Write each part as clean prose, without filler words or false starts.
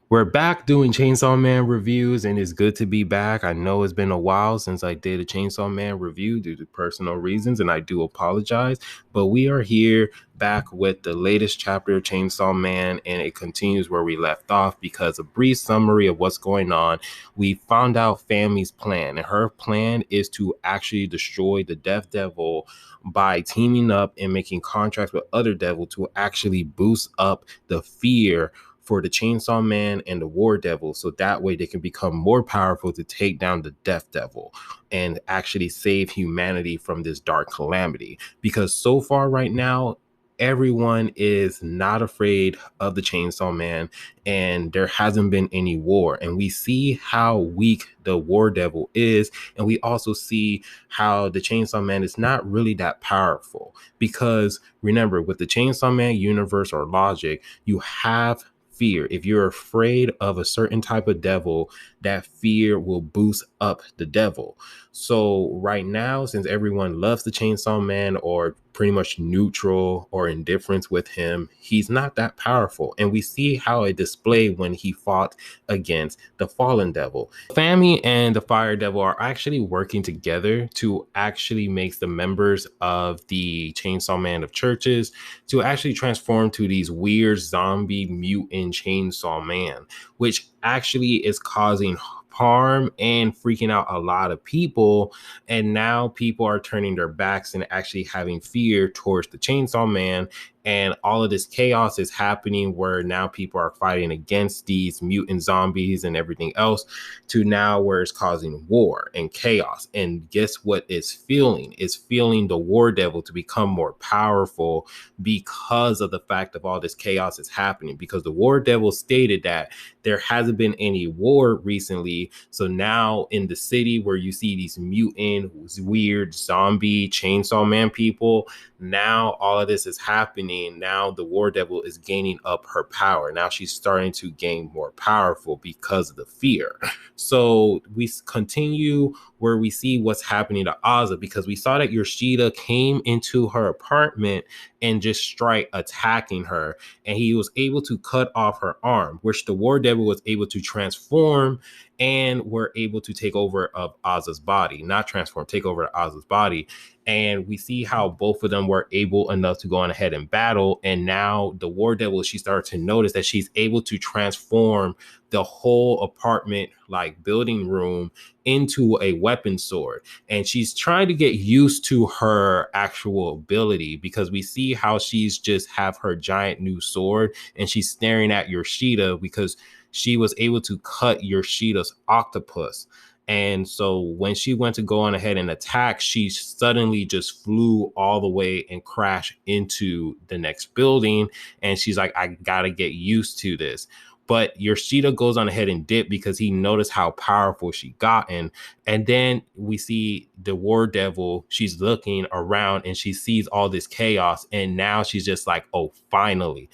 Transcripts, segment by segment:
We're back doing Chainsaw Man reviews, and it's good to be back. I know it's been a while since I did a Chainsaw Man review due to personal reasons, and I do apologize. But we are here back with the latest chapter of Chainsaw Man, and it continues where we left off because a brief summary of what's going on. We found out Fami's plan, and her plan is to actually destroy the Death Devil by teaming up and making contracts with other devil to actually boost up the fear for the Chainsaw Man and the War Devil, so that way they can become more powerful to take down the Death Devil and actually save humanity from this dark calamity. Because so far right now, everyone is not afraid of the Chainsaw Man, and there hasn't been any war. And we see how weak the War Devil is, and we also see how the Chainsaw Man is not really that powerful. Because remember, with the Chainsaw Man universe or logic, you have fear. If you're afraid of a certain type of devil, that fear will boost up the devil. So right now, since everyone loves the Chainsaw Man or pretty much neutral or indifference with him, he's not that powerful. And we see how it displayed when he fought against the Fallen Devil. Fami and the Fire Devil are actually working together to actually make the members of the Chainsaw Man of churches to actually transform to these weird zombie mutant Chainsaw Man, which actually is causing harm and freaking out a lot of people. And now people are turning their backs and actually having fear towards the Chainsaw Man. And all of this chaos is happening where now people are fighting against these mutant zombies and everything else, to now where it's causing war and chaos. And guess what it's feeling? It's feeling the War Devil to become more powerful because of the fact of all this chaos is happening. Because the War Devil stated that there hasn't been any war recently. So now in the city where you see these mutant, weird zombie Chainsaw Man people, now all of this is happening. Now the War Devil is gaining up her power. Now she's starting to gain more powerful because of the fear. So we continue where we see what's happening to Aza, because we saw that Yoshida came into her apartment and just strike attacking her, and he was able to cut off her arm, which the War Devil was able to transform and were able to take over of Aza's body. Not transform, take over Aza's body. And we see how both of them were able enough to go on ahead and battle. And now the War Devil, she started to notice that she's able to transform the whole apartment, like building room, into a weapon sword. And she's trying to get used to her actual ability, because we see how she's just have her giant new sword and she's staring at Yoshida because she was able to cut Yoshida's octopus. And so when she went to go on ahead and attack, she suddenly just flew all the way and crashed into the next building. And she's like, I gotta get used to this. But Yoshida goes on ahead and dip because he noticed how powerful she gotten. And then we see the War Devil, she's looking around and she sees all this chaos. And now she's just like, oh, finally,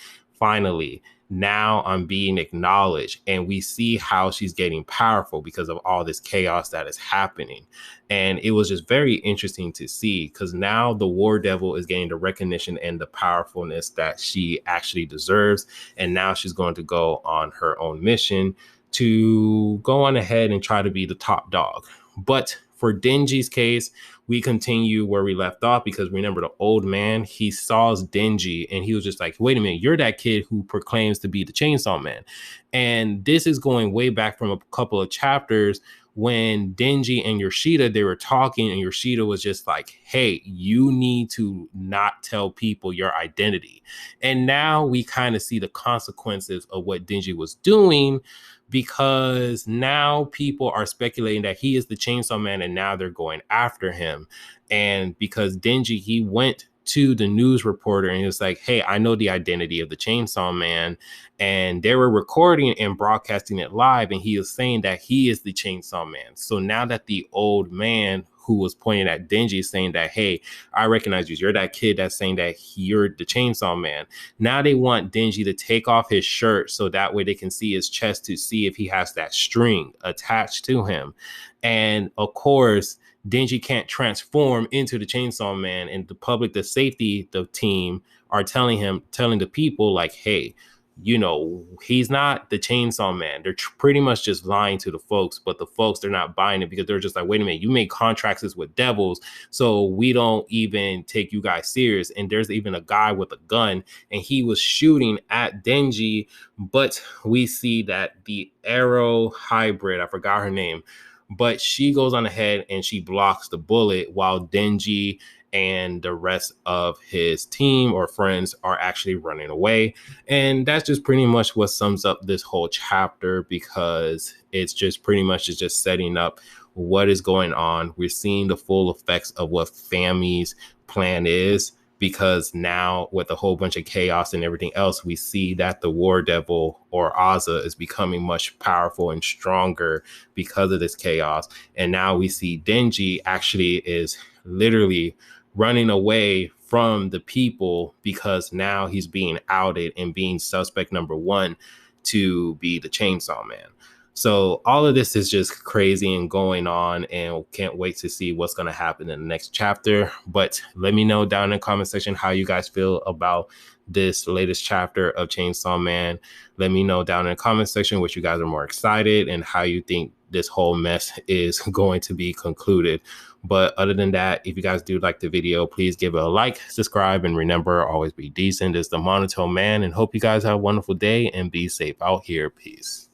now I'm being acknowledged. And we see how she's getting powerful because of all this chaos that is happening. And it was just very interesting to see, because now the War Devil is getting the recognition and the powerfulness that she actually deserves. And now she's going to go on her own mission to go on ahead and try to be the top dog. But for Denji's case, we continue where we left off, because remember, the old man, he saw Denji and he was just like, wait a minute, you're that kid who proclaims to be the Chainsaw Man. And this is going way back from a couple of chapters when Denji and Yoshida, they were talking, and Yoshida was just like, hey, you need to not tell people your identity. And now we kind of see the consequences of what Denji was doing, because now people are speculating that he is the Chainsaw Man, and now they're going after him. And because Denji, he went to the news reporter and he was like, hey, I know the identity of the Chainsaw Man. And they were recording and broadcasting it live, and he was saying that he is the Chainsaw Man. So now that the old man who was pointing at Denji saying that, hey, I recognize you, you're that kid that's saying that you're the Chainsaw Man. Now they want Denji to take off his shirt so that way they can see his chest to see if he has that string attached to him. And of course, Denji can't transform into the Chainsaw Man, and the public, the safety, the team are telling the people like, hey, he's not the Chainsaw Man. They're pretty much just lying to the folks, but the folks, they're not buying it because they're just like, wait a minute, you make contracts with devils, so we don't even take you guys serious. And there's even a guy with a gun, and he was shooting at Denji, but we see that the arrow hybrid, I forgot her name, but she goes on ahead and she blocks the bullet while Denji and the rest of his team or friends are actually running away. And that's just pretty much what sums up this whole chapter, because it's just pretty much just setting up what is going on. We're seeing the full effects of what Fami's plan is, because now with a whole bunch of chaos and everything else, we see that the War Devil or Aza is becoming much powerful and stronger because of this chaos. And now we see Denji actually is literally running away from the people because now he's being outed and being suspect number one to be the Chainsaw Man. So all of this is just crazy and going on, and can't wait to see what's going to happen in the next chapter. But let me know down in the comment section how you guys feel about this latest chapter of Chainsaw Man. Let me know down in the comment section what you guys are more excited and how you think this whole mess is going to be concluded. But other than that, if you guys do like the video, please give it a like, subscribe, and remember, always be decent. It's the Monotone Man, and hope you guys have a wonderful day and be safe out here. Peace.